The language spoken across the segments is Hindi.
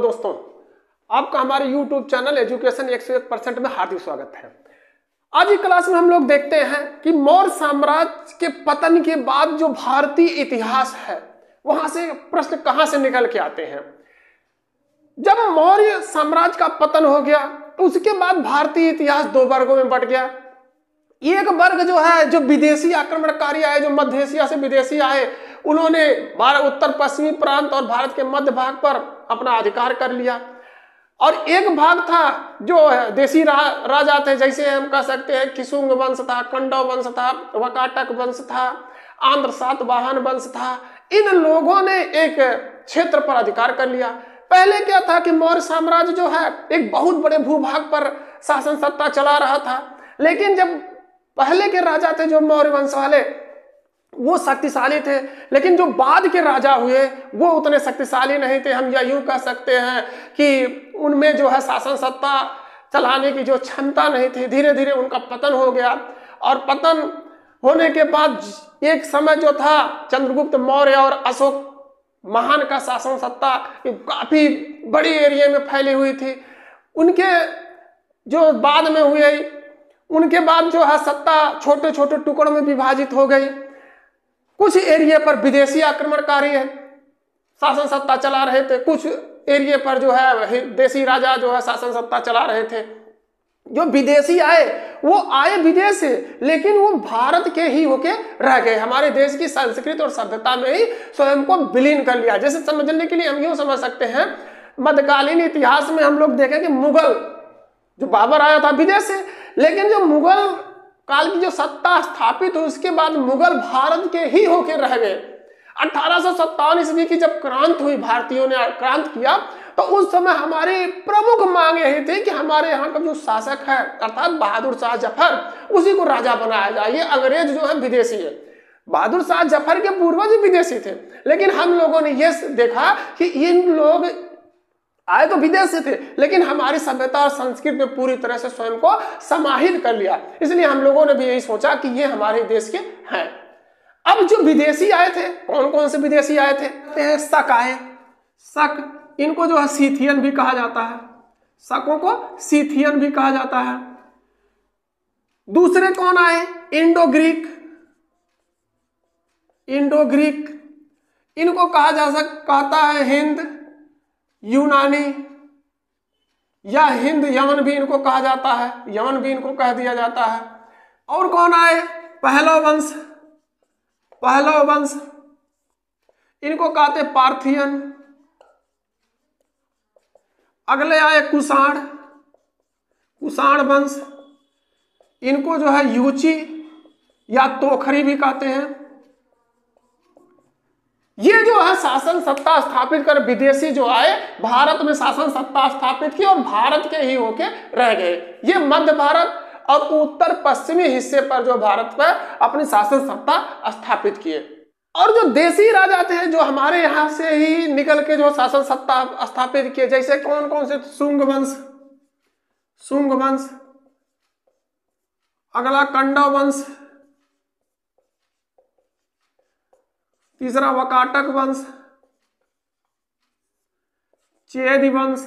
दोस्तों, आपका हमारे YouTube चैनल एजुकेशन 101% में हार्दिक स्वागत है। आज की क्लास में हम लोग देखते हैं कि मौर्य साम्राज्य के पतन के बाद जो भारतीय इतिहास है वहां से प्रश्न कहां से निकल के आते हैं। जब मौर्य साम्राज्य का पतन हो गया तो उसके बाद भारतीय इतिहास दो वर्गों में बंट गया। एक वर्ग जो है, जो विदेशी आक्रमणकारी आए, जो मध्य एशिया से विदेशी आए, उन्होंने उत्तर पश्चिमी प्रांत और भारत के मध्य भाग पर अपना अधिकार कर लिया। और एक भाग था जो देसी राजा थे, जैसे हम कह सकते हैं कि शुंग वंश था, कंडव वंश था, वकाटक वंश था, आंध्र सातवाहन वंश था। इन लोगों ने एक क्षेत्र पर अधिकार कर लिया। पहले क्या था कि मौर्य साम्राज्य जो है एक बहुत बड़े भूभाग पर शासन सत्ता चला रहा था, लेकिन जब पहले के राजा थे जो मौर्य वंश वाले, वो शक्तिशाली थे, लेकिन जो बाद के राजा हुए वो उतने शक्तिशाली नहीं थे। हम या यूं कह सकते हैं कि उनमें जो है शासन सत्ता चलाने की जो क्षमता नहीं थी। धीरे धीरे उनका पतन हो गया और पतन होने के बाद एक समय जो था चंद्रगुप्त मौर्य और अशोक महान का शासन सत्ता काफी बड़ी एरिया में फैली हुई थी। उनके जो बाद में हुए, उनके बाद जो है सत्ता छोटे छोटे टुकड़ों में विभाजित हो गई। कुछ एरिया पर विदेशी आक्रमणकारी है शासन सत्ता चला रहे थे, कुछ एरिया पर जो है देसी राजा जो है शासन सत्ता चला रहे थे। जो विदेशी आए वो आए विदेश से, लेकिन वो भारत के ही होके रह गए, हमारे देश की संस्कृति और सभ्यता में ही स्वयं को विलीन कर लिया। जैसे समझने के लिए हम यूं समझ सकते हैं, मध्यकालीन इतिहास में हम लोग देखें कि मुगल जो बाबर आया था विदेश से, लेकिन जो मुगल काल की जो सत्ता स्थापित हुई उसके बाद मुगल भारत के ही होकर रह गए। 1857 ईस्वी की जब क्रांति हुई, भारतीयों ने क्रांति किया, तो उस समय हमारी प्रमुख मांग यही थी कि हमारे यहाँ का जो शासक है अर्थात बहादुर शाह जफर, उसी को राजा बनाया जाए। ये अंग्रेज जो है विदेशी है, बहादुर शाह जफर के पूर्वज विदेशी थे, लेकिन हम लोगों ने ये देखा कि इन लोग आए तो विदेश से थे, लेकिन हमारी सभ्यता और संस्कृति में पूरी तरह से स्वयं को समाहित कर लिया। इसलिए हम लोगों ने भी यही सोचा कि ये हमारे देश के हैं। अब जो विदेशी आए थे, कौन कौन से विदेशी आए थे? शक आए, शक, इनको जो है सीथियन भी कहा जाता है, शकों को सीथियन भी कहा जाता है। दूसरे कौन आए? इंडो ग्रीक, इंडो ग्रीक, इनको कहता है हिंद यूनानी या हिंद यमन भी इनको कहा जाता है, यमन भी इनको कह दिया जाता है। और कौन आए? पहलव वंश, पहलव वंश, इनको कहते पार्थियन। अगले आए कुषाण, कुषाण वंश, इनको जो है यूची या तोखरी भी कहते हैं। ये जो है शासन सत्ता स्थापित कर विदेशी जो आए भारत में शासन सत्ता स्थापित की और भारत के ही होके रह गए। ये मध्य भारत और उत्तर पश्चिमी हिस्से पर जो भारत पर अपनी शासन सत्ता स्थापित किए। और जो देसी राजा थे जो हमारे यहाँ से ही निकल के जो शासन सत्ता स्थापित किए, जैसे कौन कौन से? शुंग वंश, शुंग वंश, अगला कंडव वंश, तीसरा वकाटक वंश, चेदी वंश,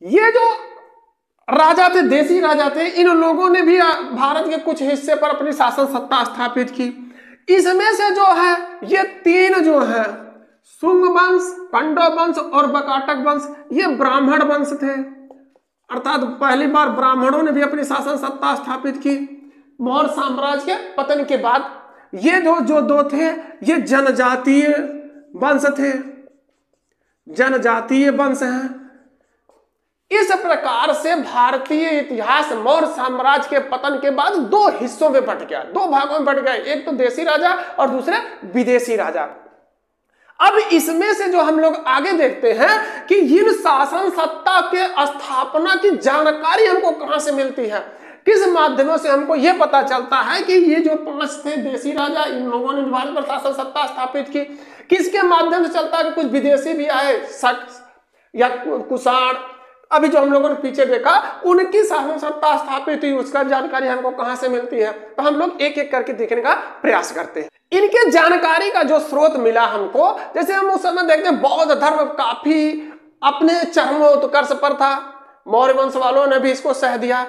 ये जो राजा थे, देसी राजा थे, इन लोगों ने भी भारत के कुछ हिस्से पर अपनी शासन सत्ता स्थापित की। इसमें से जो है ये तीन जो है, शुंग वंश, कंडव वंश और वकाटक वंश, ये ब्राह्मण वंश थे, अर्थात पहली बार ब्राह्मणों ने भी अपनी शासन सत्ता स्थापित की मौर्य साम्राज्य के पतन के बाद। ये जो दो थे ये जनजातीय वंश थे, जनजातीय वंश हैं। इस प्रकार से भारतीय इतिहास मौर्य साम्राज्य के पतन के बाद दो हिस्सों में बंट गया, दो भागों में बंट गया, एक तो देसी राजा और दूसरे विदेशी राजा। अब इसमें से जो हम लोग आगे देखते हैं कि इन शासन सत्ता के स्थापना की जानकारी हमको कहां से मिलती है, किस माध्यमों से हमको यह पता चलता है कि ये जो पांच थे देसी राजा, इन लोगों ने भारत पर शासन सत्ता स्थापित की। किसके माध्यम से चलता है कि कुछ विदेशी भी आए, शक या कुषाण, अभी जो हम लोगों ने पीछे देखा, उनकी शासन सत्ता स्थापित हुई, उसका जानकारी हमको कहां से मिलती है? तो हम लोग एक एक करके देखने का प्रयास करते हैं। इनके जानकारी का जो स्रोत मिला हमको, जैसे हम उस समय देखते हैं बौद्ध धर्म काफी अपने चरमोत्कर्ष पर था, मौर्य वंश वालों ने भी इसको सह दिया,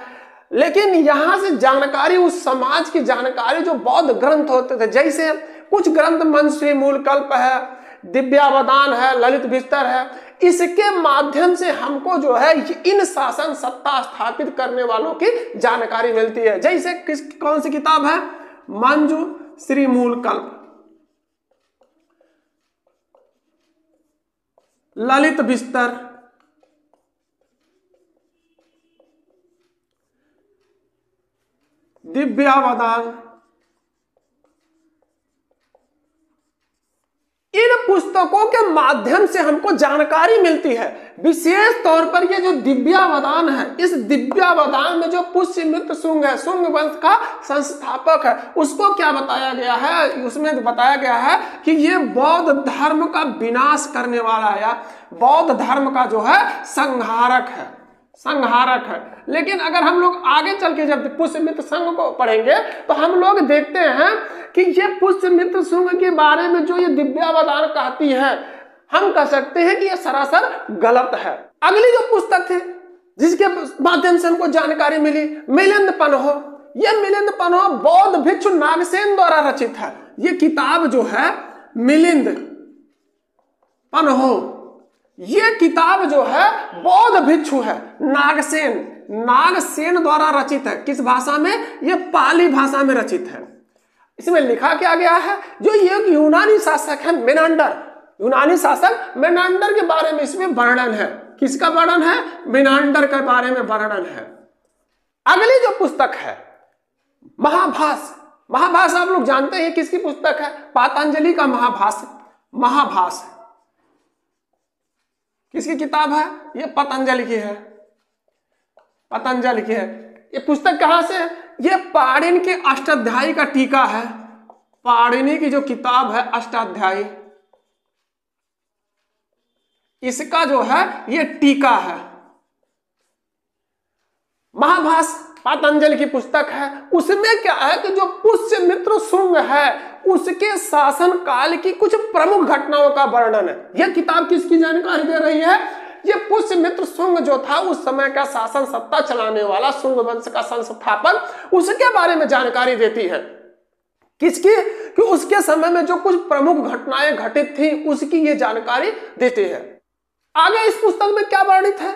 लेकिन यहां से जानकारी, उस समाज की जानकारी जो बौद्ध ग्रंथ होते थे, जैसे कुछ ग्रंथ मंजूश्री मूलकल्प है, दिव्यावदान है, ललित विस्तर है, इसके माध्यम से हमको जो है इन शासन सत्ता स्थापित करने वालों की जानकारी मिलती है। जैसे कौन सी किताब है? मंजूश्री मूलकल्प, ललित विस्तर, दिव्यावदान, इन पुस्तकों के माध्यम से हमको जानकारी मिलती है। विशेष तौर पर ये जो दिव्यावदान है, इस दिव्यावदान में जो पुष्यमित्र शुंग है, शुंग वंश का संस्थापक है, उसको क्या बताया गया है? उसमें बताया गया है कि ये बौद्ध धर्म का विनाश करने वाला है, या बौद्ध धर्म का जो है संहारक है, संहारक है। लेकिन अगर हम लोग आगे चल के जब पुष्यमित्र संघ को पढ़ेंगे तो हम लोग देखते हैं कि ये पुष्यमित्र संघ के बारे में जो ये दिव्यावदान कहती है, हम कह सकते हैं कि ये सरासर गलत है। अगली जो पुस्तक थी जिसके माध्यम से हमको जानकारी मिली, मिलिंद पन्हो। ये मिलिंद पन्हो बौद्ध भिक्षु नागसेन द्वारा रचित है। ये किताब जो है मिलिंद पन्हो, ये किताब जो है बौद्ध भिक्षु है, नागसेन द्वारा रचित है। किस भाषा में? ये पाली भाषा में रचित है। इसमें लिखा क्या गया है? जो ये यूनानी शासक है मेनांडर, यूनानी शासक मेनांडर के बारे में इसमें वर्णन है। किसका वर्णन है? मेनांडर के बारे में वर्णन है। अगली जो पुस्तक है महाभाष्य। महाभाष्य आप लोग जानते हैं किसकी पुस्तक है? पतंजलि का महाभाष्य। महाभाष्य किसकी किताब है? ये पतंजलि की है, पतंजलि की है। ये पुस्तक कहां से? ये पाणिनि के अष्टाध्यायी का टीका है। पाणिनि की जो किताब है अष्टाध्यायी, इसका जो है ये टीका है। महाभाष्य पतंजलि की पुस्तक है। उसमें क्या है कि जो पुष्यमित्र शुंग है उसके शासन काल की कुछ प्रमुख घटनाओं का वर्णन है। यह किताब किसकी जानकारी दे रही है? ये पुष्यमित्र शुंग जो था उस समय का शासन सत्ता चलाने वाला, शुंग वंश का संस्थापक, उसके बारे में जानकारी देती है। किसकी? कि उसके समय में जो कुछ प्रमुख घटनाएं घटित थी उसकी ये जानकारी देती है। आगे इस पुस्तक में क्या वर्णित है?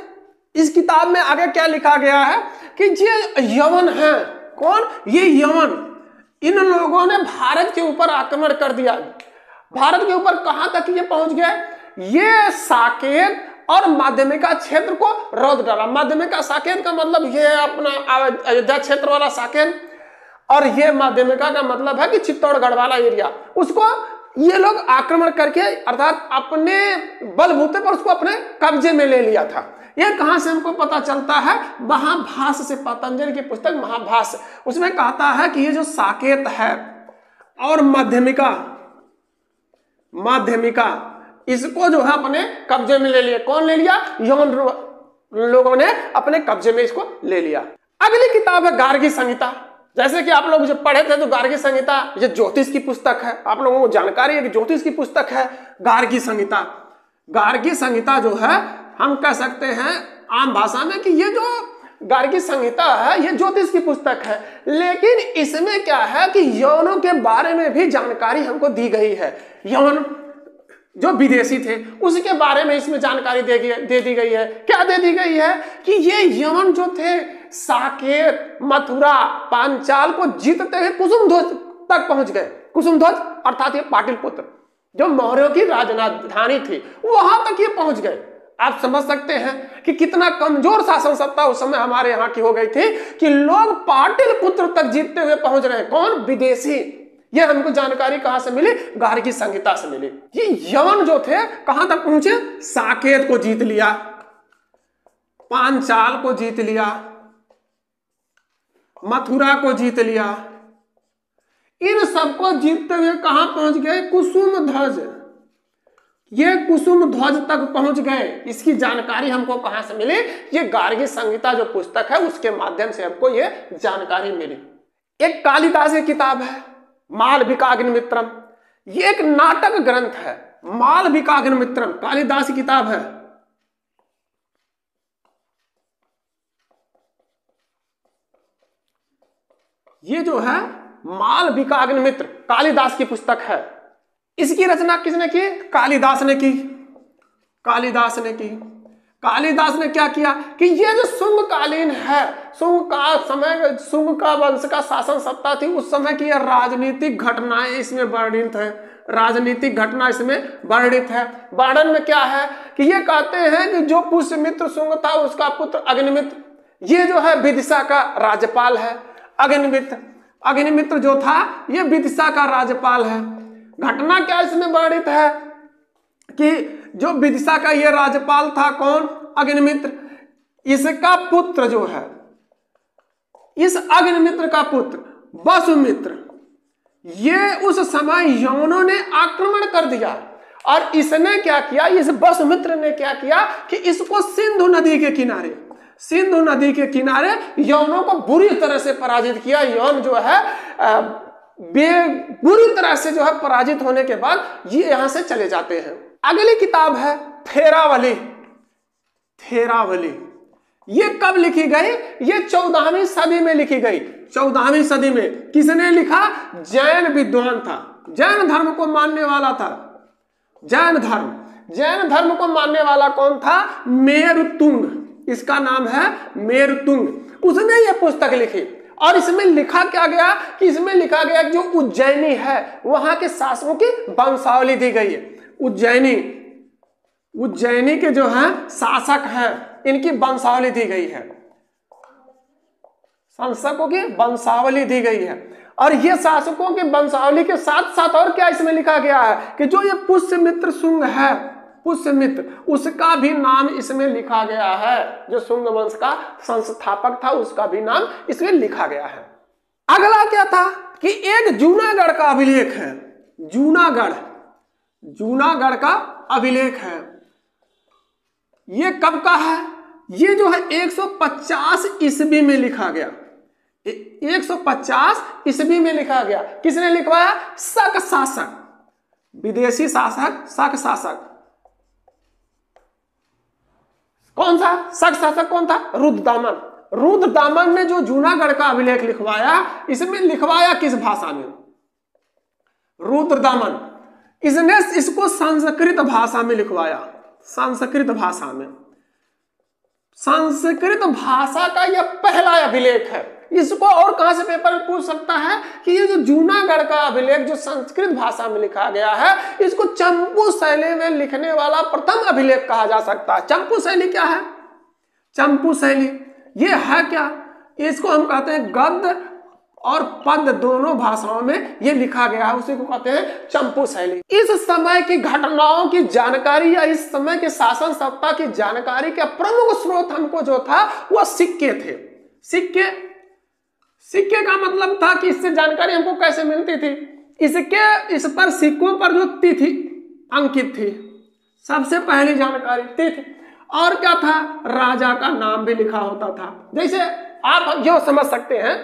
इस किताब में आगे क्या लिखा गया है कि ये यवन है। कौन? ये यवन। इन लोगों ने भारत के ऊपर आक्रमण कर दिया। भारत के ऊपर कहां तक ये पहुंच गए? ये साकेत और माध्यमिका क्षेत्र को रौंद डाला। माध्यमिका साकेत का मतलब ये अपना अयोध्या क्षेत्र वाला साकेत, और ये माध्यमिका का मतलब है कि चित्तौड़गढ़ वाला एरिया। उसको ये लोग आक्रमण करके अर्थात अपने बलबूते पर उसको अपने कब्जे में ले लिया था। ये कहां से हमको पता चलता है? महाभाष्य से। पतंजलि की पुस्तक महाभाष्य, उसमें कहता है कि ये जो साकेत है और माध्यमिका, इसको जो है अपने कब्जे में ले लिया। कौन ले लिया? यवन लोगों ने अपने कब्जे में इसको ले लिया। अगली किताब है गार्गी संहिता। जैसे कि आप लोग जब पढ़े थे तो गार्गी संहिता ये ज्योतिष की पुस्तक है। आप लोगों को जानकारी है कि ज्योतिष की पुस्तक है गार्गी संहिता। गार्गी संहिता जो है हम कह सकते हैं आम भाषा में कि ये जो गार्गी संहिता है ये ज्योतिष की पुस्तक है, लेकिन इसमें क्या है कि यवनों के बारे में भी जानकारी हमको दी गई है। यवन जो विदेशी थे उसके बारे में इसमें जानकारी दे दी गई है। क्या दे दी गई है? कि ये यवन जो थे साकेत, मथुरा, पांचाल को जीतते हुए कुसुमध्वज तक पहुंच गए। कुसुमध्वज अर्थात ये पाटलिपुत्र जो मौर्यों की राजधानी थी, वहां तक ये पहुंच गए। आप समझ सकते हैं कि कितना कमजोर शासन सत्ता उस समय हमारे यहाँ की हो गई थी कि लोग पाटलिपुत्र तक जीतते हुए पहुंच रहे हैं। कौन? विदेशी। ये हमको जानकारी कहां से मिली? गार्गी संहिता से मिली। ये यवन जो थे कहां तक पहुंचे? साकेत को जीत लिया, पांचाल को जीत लिया, मथुरा को जीत लिया। इन सबको जीतते हुए कहां पहुंच गए? कुसुमध्वज। ये कुसुम ध्वज तक पहुंच गए, इसकी जानकारी हमको कहां से मिली? ये गार्गी संहिता जो पुस्तक है उसके माध्यम से हमको ये जानकारी मिली। एक कालिदास की किताब है मालविकाग्निमित्रम, ये एक नाटक ग्रंथ है। मालविकाग्निमित्रम कालिदास की किताब है। ये जो है मालविकाग्निमित्र कालिदास की पुस्तक है। इसकी रचना किसने की? कालिदास ने की। कालिदास ने की। कालिदास ने क्या किया कि ये जो शुंगकालीन है, शुंग का समय, शुंग का वंश का शासन सत्ता थी उस समय की ये राजनीतिक घटनाएं इसमें वर्णित है। राजनीतिक घटना इसमें वर्णित है। वर्णन में क्या है कि ये कहते हैं कि जो पुष्यमित्र शुंग था उसका पुत्र अग्निमित्र, ये जो है विदिशा का राज्यपाल है। अग्निमित्र जो था ये विदिशा का राज्यपाल है। घटना क्या इसमें वर्णित है कि जो विदिशा का ये राज्यपाल था, कौन? अग्निमित्र। इसका पुत्र जो है, इस अग्निमित्र का पुत्र वसुमित्र, ये उस समय यवनों ने आक्रमण कर दिया और इसने क्या किया, इस वसुमित्र ने क्या किया कि इसको सिंधु नदी के किनारे यवनों को बुरी तरह से पराजित किया। यवन जो है बुरी तरह से जो है पराजित होने के बाद ये यहां से चले जाते हैं। अगली किताब है थेरावली। ये कब लिखी गई? ये 14वीं सदी में लिखी गई। 14वीं सदी में किसने लिखा? जैन विद्वान था, जैन धर्म को मानने वाला था। जैन धर्म को मानने वाला कौन था? मेरुतुंग। इसका नाम है मेरुतुंग। उसने ये पुस्तक लिखी और इसमें लिखा क्या गया कि इसमें लिखा गया जो उज्जैनी है वहां के शासकों की वंशावली दी गई है। उज्जैनी के जो है शासक हैं इनकी वंशावली दी गई है, शासकों की वंशावली दी गई है। और ये शासकों की वंशावली के साथ साथ और क्या इसमें लिखा गया है कि जो ये पुष्यमित्र शुंग है, पुष्यमित्र, उसका भी नाम इसमें लिखा गया है। जो शुंग वंश का संस्थापक था उसका भी नाम इसमें लिखा गया है। अगला क्या था कि एक जूनागढ़ का अभिलेख है। जूनागढ़ का अभिलेख है। ये कब का है? ये जो है 150 ईस्वी में लिखा गया। 150 ईस्वी में लिखा गया। किसने लिखवाया? शक शासक, विदेशी शासक, शक शासक। कौन सा शक शासक कौन था? रुद्रदामन ने जो जूनागढ़ का अभिलेख लिखवाया, इसमें लिखवाया किस भाषा में? रुद्रदामन। इसने इसको संस्कृत भाषा में लिखवाया। संस्कृत भाषा का यह पहला अभिलेख है। इसको और कहां से पेपर में पूछ सकता है कि ये जो जूनागढ़ का अभिलेख जो संस्कृत भाषा में लिखा गया है, इसको चंपू शैली में लिखने वाला प्रथम अभिलेख कहा जा सकता है। चंपू शैली क्या है? चंपू शैली ये है क्या? इसको हम कहते हैं गद्य और पद्य दोनों भाषाओं में ये लिखा गया है, उसी को कहते हैं चंपू शैली। इस समय की घटनाओं की जानकारी या इस समय के शासन सत्ता की जानकारी का प्रमुख स्रोत हमको जो था वह सिक्के थे। सिक्के का मतलब था कि इससे जानकारी हमको कैसे मिलती थी? इस पर सिक्कों पर जो तिथि अंकित थी, सबसे पहली जानकारी तिथि। और क्या था? राजा का नाम भी लिखा होता था। जैसे आप यो समझ सकते हैं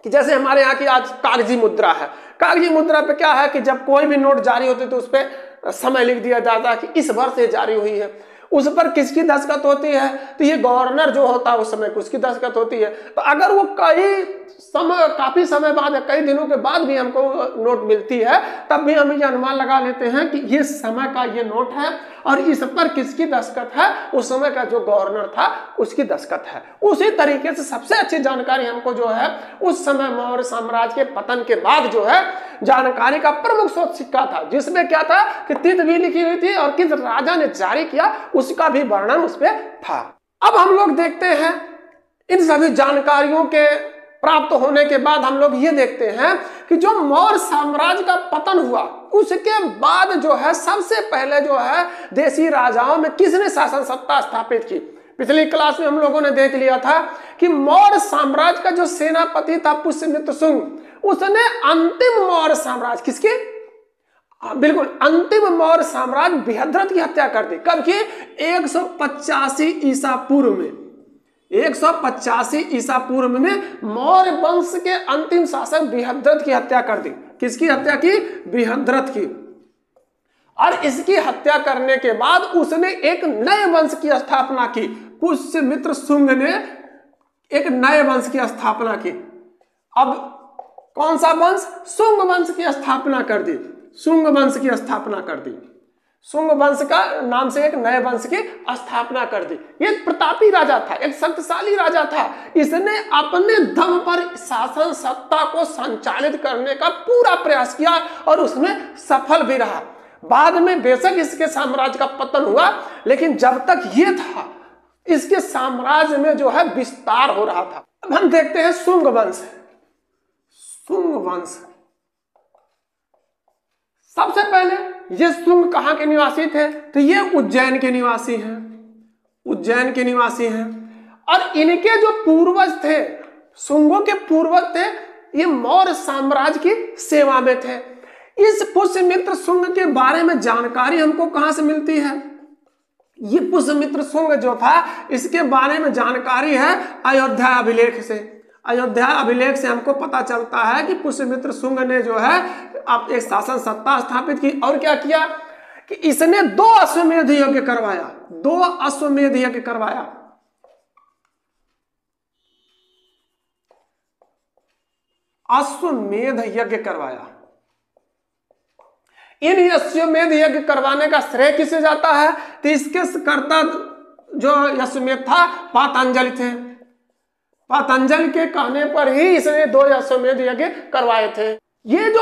कि जैसे हमारे यहाँ की आज कागजी मुद्रा है। कागजी मुद्रा पे क्या है कि जब कोई भी नोट जारी होती तो उस पर समय लिख दिया जाता है कि इस वर्ष से जारी हुई है। उस पर किसकी दस्तखत होती है? तो ये गवर्नर जो होता है उस समय उसकी दस्तखत होती है। तो अगर वो काफी समय बाद या कई दिनों के बाद भी हमको नोट मिलती है, तब भी हम ये अनुमान लगा लेते हैं कि ये समय का ये नोट है और इस पर किसकी दस्तखत है? उस समय का जो गवर्नर था उसकी दस्तखत है। उसी तरीके से सबसे अच्छी जानकारी हमको जो है उस समय मौर्य साम्राज्य के पतन के बाद जो है जानकारी का प्रमुख स्रोत सिक्का था, जिसमें क्या था कि तिथि भी लिखी हुई थी और किस राजा ने जारी किया उसका भी वर्णन उस पर था। अब हम लोग देखते हैं इन सभी जानकारियों के प्राप्त होने के बाद हम लोग ये देखते हैं कि जो मौर्य साम्राज्य का पतन हुआ उसके बाद जो है सबसे पहले जो है देशी राजाओं में किसने शासन सत्ता स्थापित की। पिछली क्लास में हम लोगों ने देख लिया था कि मौर्य साम्राज्य का जो सेनापति था पुष्यमित्र शुंग, उसने अंतिम मौर्य साम्राज्य किसके बिल्कुल, अंतिम मौर्य साम्राज्य बृहद्रथ की हत्या कर दी। कब की? 185 ईसा पूर्व में। 185 ईसा पूर्व में मौर्य वंश के अंतिम शासक बृहद्रथ की हत्या कर दी। किसकी हत्या की? बृहद्रथ की। और इसकी हत्या करने के बाद उसने एक नए वंश की स्थापना की। पुष्यमित्र शुंग ने एक नए वंश की स्थापना की। अब कौन सा वंश? शुंग वंश की स्थापना कर दी। शुंग वंश की स्थापना कर दी। शुंग वंश का नाम से एक नए वंश की स्थापना कर दी। ये एक प्रतापी राजा था, एक शक्तिशाली राजा था। इसने अपने दम पर शासन सत्ता को संचालित करने का पूरा प्रयास किया और उसमें सफल भी रहा। बाद में बेशक इसके साम्राज्य का पतन हुआ, लेकिन जब तक ये था इसके साम्राज्य में जो है विस्तार हो रहा था। अब हम देखते हैं शुंग वंश। शुंग वंश सबसे पहले ये शुंग कहां के निवासी थे? तो ये उज्जैन के निवासी हैं। उज्जैन के निवासी हैं। और इनके जो पूर्वज थे, शुंगों के पूर्वज थे, ये मौर्य साम्राज्य की सेवा में थे। इस पुष्यमित्र शुंग के बारे में जानकारी हमको कहां से मिलती है? ये पुष्यमित्र शुंग जो था इसके बारे में जानकारी है अयोध्या अभिलेख से। अयोध्या अभिलेख से हमको पता चलता है कि पुष्यमित्र शुंग ने जो है अब एक शासन सत्ता स्थापित की। और क्या किया कि इसने 2 अश्वमेध यज्ञ करवाया। 2 अश्वमेध यज्ञ करवाया। अश्वमेध यज्ञ करवाया। इन अश्वमेध यज्ञ करवाने का श्रेय किसे जाता है? तो इसके कर्ता जो अश्वमेध था पातंजलि थे। पातंजलि के कहने पर ही इसने 2 अश्वमेध यज्ञ करवाए थे। ये जो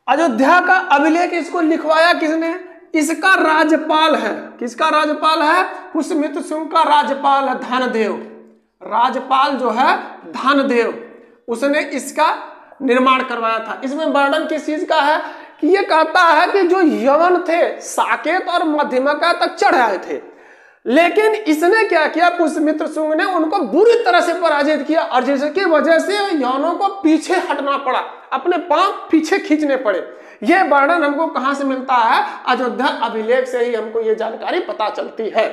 अयोध्या का अभिलेख इसको लिखवाया किसने? इसका राज्यपाल है। किसका राज्यपाल है? पुष्यमित्र शुंग का राज्यपाल है धनदेव। राज्यपाल जो है धनदेव, उसने इसका निर्माण करवाया था। इसमें वर्णन किस चीज का है कि ये कहता है कि जो यवन थे साकेत और मध्यमका तक चढ़ आए थे, लेकिन इसने क्या किया? पुष्यमित्र शुंग ने उनको बुरी तरह से पराजित किया और जिसकी वजह से यवनों को पीछे हटना पड़ा, अपने पांव पीछे खींचने पड़े। यह वर्णन हमको कहां से मिलता है? अयोध्या अभिलेख से ही हमको ये जानकारी पता चलती है।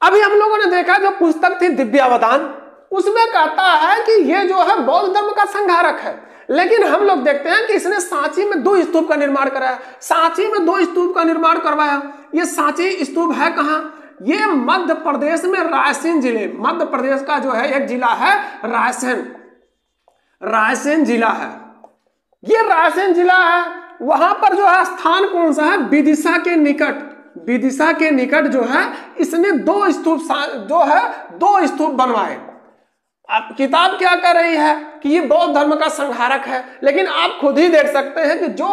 अभी हम लोगों ने देखा जो पुस्तक थी दिव्यावदान, उसमें कहता है कि ये जो है बौद्ध धर्म का संहारक है। लेकिन हम लोग देखते हैं कि इसने सांची में 2 स्तूप का निर्माण कराया। सांची में 2 स्तूप का निर्माण करवाया। ये सांची स्तूप है कहां? ये मध्य प्रदेश में रायसेन जिले, मध्य प्रदेश का जो है एक जिला है रायसेन। रायसेन जिला है, ये रायसेन जिला है। वहां पर जो है स्थान कौन सा है? विदिशा के निकट। विदिशा के निकट जो है इसने 2 स्तूप जो है 2 स्तूप बनवाए। अब किताब क्या कर रही है कि ये बौद्ध धर्म का संहारक है, लेकिन आप खुद ही देख सकते हैं कि जो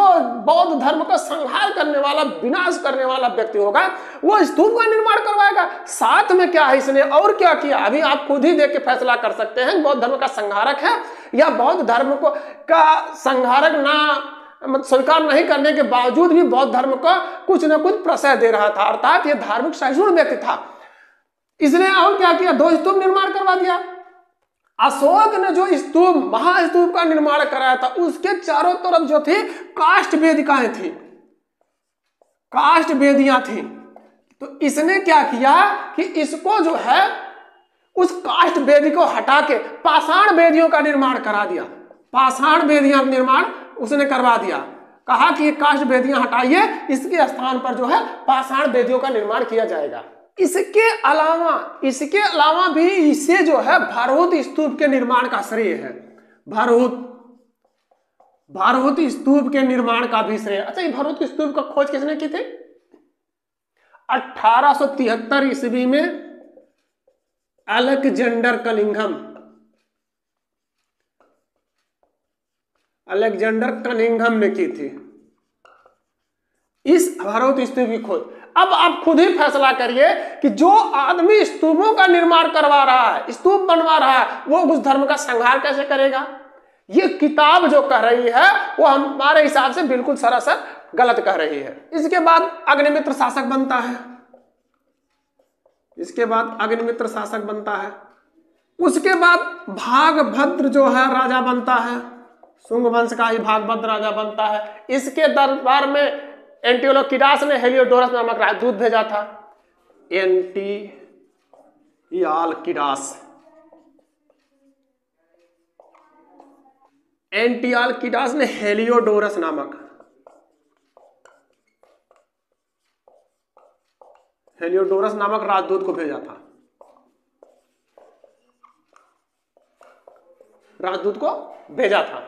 बौद्ध धर्म का संहार करने वाला, विनाश करने वाला व्यक्ति होगा वो स्तूप का निर्माण करवाएगा। साथ में क्या है इसने और क्या किया? अभी आप खुद ही देख के फैसला कर सकते हैं बौद्ध धर्म का संहारक है या बौद्ध धर्म को का संहारक ना स्वीकार नहीं करने के बावजूद भी बौद्ध धर्म को कुछ न कुछ प्रशय दे रहा था, अर्थात ये धार्मिक सहिष्णु व्यक्ति था। इसने और क्या किया? 2 स्तूप निर्माण करवा दिया। अशोक ने जो स्तूप, महास्तूप का निर्माण कराया था, उसके चारों तरफ जो थी काष्ठ वेदिकाएं थी, काष्ठ वेदियां थी। तो इसने क्या किया कि इसको जो है उस काष्ठ वेदी को हटा के पाषाण वेदियों का निर्माण करा दिया। पाषाण वेदियां निर्माण उसने करवा दिया। कहा कि ये काष्ठ वेदियां हटाइए, इसके स्थान पर जो है पाषाण वेदियों का निर्माण किया जाएगा। इसके अलावा भी इसे जो है भरहुत स्तूप के निर्माण का श्रेय है। भरहुत स्तूप के निर्माण का भी श्रेय। अच्छा, ये भरहुत स्तूप का खोज किसने की थी? 1873 ईस्वी में अलेक्जेंडर कनिंघम ने की थी इस भरहुत स्तूप की खोज। अब आप खुद ही फैसला करिए कि जो आदमी स्तूपों का निर्माण करवा रहा है, स्तूप बनवा रहा है, वो उस धर्म का संहार कैसे करेगा? ये किताब जो कह रही है वो हमारे हिसाब से बिल्कुल सरासर गलत कह रही है। इसके बाद अग्निमित्र शासक बनता है। इसके बाद अग्निमित्र शासक बनता है। उसके बाद भागभद्र जो है राजा बनता है। शुंग वंश का ही भागभद्र राजा बनता है। इसके दरबार में एंटियोलोकिडास ने हेलियोडोरस नामक राजदूत भेजा था। एंटियोलकिडास ने हेलियोडोरस नामक राजदूत को भेजा था,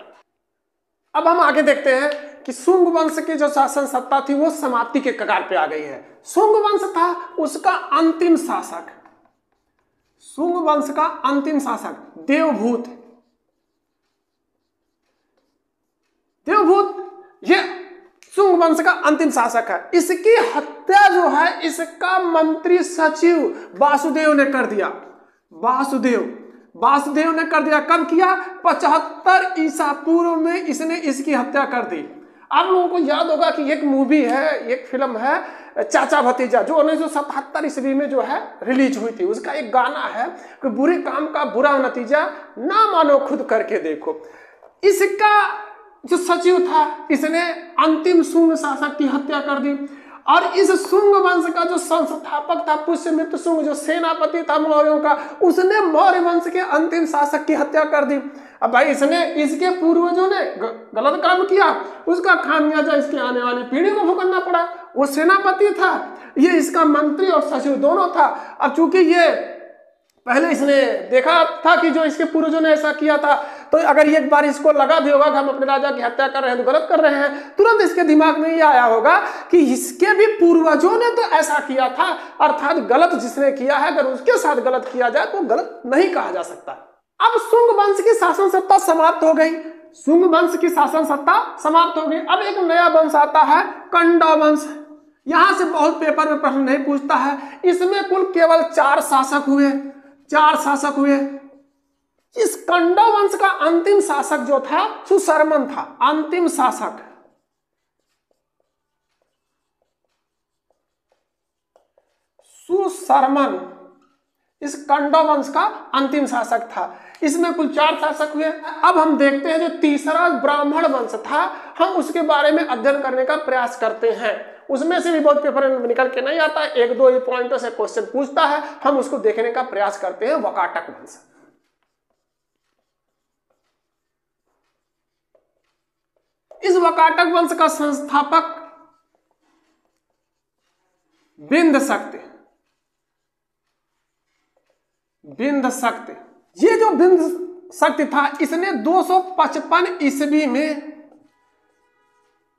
अब हम आगे देखते हैं कि शुंग वंश की जो शासन सत्ता थी वो समाप्ति के कगार पे आ गई है। शुंग वंश था उसका अंतिम शासक, शुंग वंश का अंतिम शासक देवभूत, ये शुंग वंश का अंतिम शासक है। इसकी हत्या जो है इसका मंत्री सचिव वासुदेव ने कर दिया। वासुदेव ने कर दिया। कब किया? 75 ईसा पूर्व में इसने इसकी हत्या कर दी। आप लोगों को याद होगा कि एक मूवी है, एक फिल्म है चाचा भतीजा, जो 1977 ईस्वी में जो है रिलीज हुई थी। उसका एक गाना है कि बुरे काम का बुरा नतीजा ना मानो खुद करके देखो। इसका जो सचिव था इसने अंतिम शुंग शासक की हत्या कर दी और इस शुंग वंश का जो संस्थापक था पुष्यमित्र शुंग, जो सेनापति था मौर्यों का, उसने मौर्य वंश के अंतिम शासक की हत्या कर दी। अब भाई इसके पूर्वजों ने गलत काम किया, उसका खामियाजा इसके आने वाली पीढ़ी को भुगतना पड़ा। वो सेनापति था, ये इसका मंत्री और सचिव दोनों था। अब चूंकि ये पहले इसने देखा था कि जो इसके पूर्वजों ने ऐसा किया था, तो अगर एक बार इसको लगा भी होगा कि हम अपने राजा की हत्या कर रहे हैं तो गलत कर रहे हैं, तुरंत इसके दिमाग में ये आया होगा कि इसके भी पूर्वजों ने तो ऐसा किया था, अर्थात गलत जिसने किया है अगर उसके साथ गलत किया जाए तो गलत नहीं कहा जा सकता। अब शुंग वंश की शासन सत्ता समाप्त हो गई, अब एक नया वंश आता है कंडा वंश। यहां से बहुत पेपर में प्रश्न नहीं पूछता है। इसमें कुल केवल 4 शासक हुए। इस कंडा वंश का अंतिम शासक जो था सुशर्मन था, अंतिम शासक। सुशर्मन इस कंडा वंश का अंतिम शासक था। इसमें कुल 4 शासक हुए। अब हम देखते हैं जो तीसरा ब्राह्मण वंश था, हम उसके बारे में अध्ययन करने का प्रयास करते हैं। उसमें से भी बहुत पेपर में निकल के नहीं आता, 1-2 पॉइंटों से क्वेश्चन पूछता है, हम उसको देखने का प्रयास करते हैं। वकाटक वंश, इस वकाटक वंश का संस्थापक बिंदशक्ति। ये जो बिंदशक्ति था इसने 255 ईस्वी में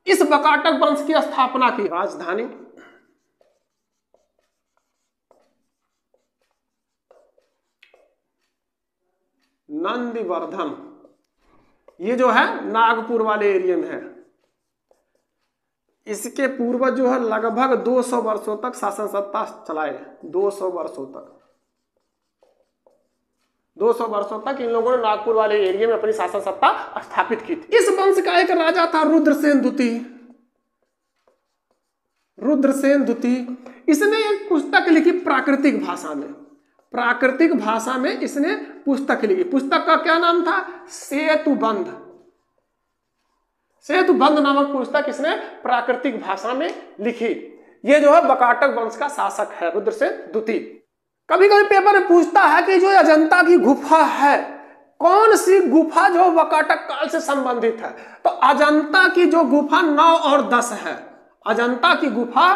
इस वकाटक वंश की स्थापना की। राजधानी नंदीवर्धन, ये जो है नागपुर वाले एरिया में है। इसके पूर्वज जो है लगभग 200 वर्षों तक शासन सत्ता चलाए। 200 वर्षों तक इन लोगों ने नागपुर वाले एरिया में अपनी शासन सत्ता स्थापित की थी। इस वंश का एक राजा था रुद्रसेन द्वितीय। इसने एक पुस्तक लिखी प्राकृतिक भाषा में इसने पुस्तक लिखी। पुस्तक का क्या नाम था? सेतुबंध नामक पुस्तक इसने प्राकृतिक भाषा में लिखी। ये जो है वकाटक वंश का शासक है रुद्रसेन द्वितीय। कभी कभी पेपर में पूछता है कि जो अजंता की गुफा है, कौन सी गुफा जो वकाटक काल से संबंधित है? तो अजंता की जो गुफा 9 और 10 है। अजंता की गुफा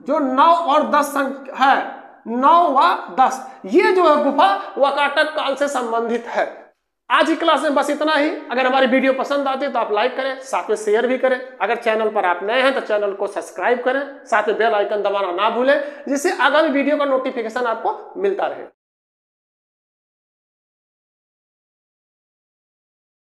जो 9 और 10 है, 9 व 10, ये जो है गुफा वकाटक काल से संबंधित है। आज की क्लास में बस इतना ही। अगर हमारी वीडियो पसंद आती है तो आप लाइक करें, साथ में शेयर भी करें। अगर चैनल पर आप नए हैं तो चैनल को सब्सक्राइब करें, साथ में बेल आइकन दबाना ना भूलें, जिससे आगामी वीडियो का नोटिफिकेशन आपको मिलता रहे।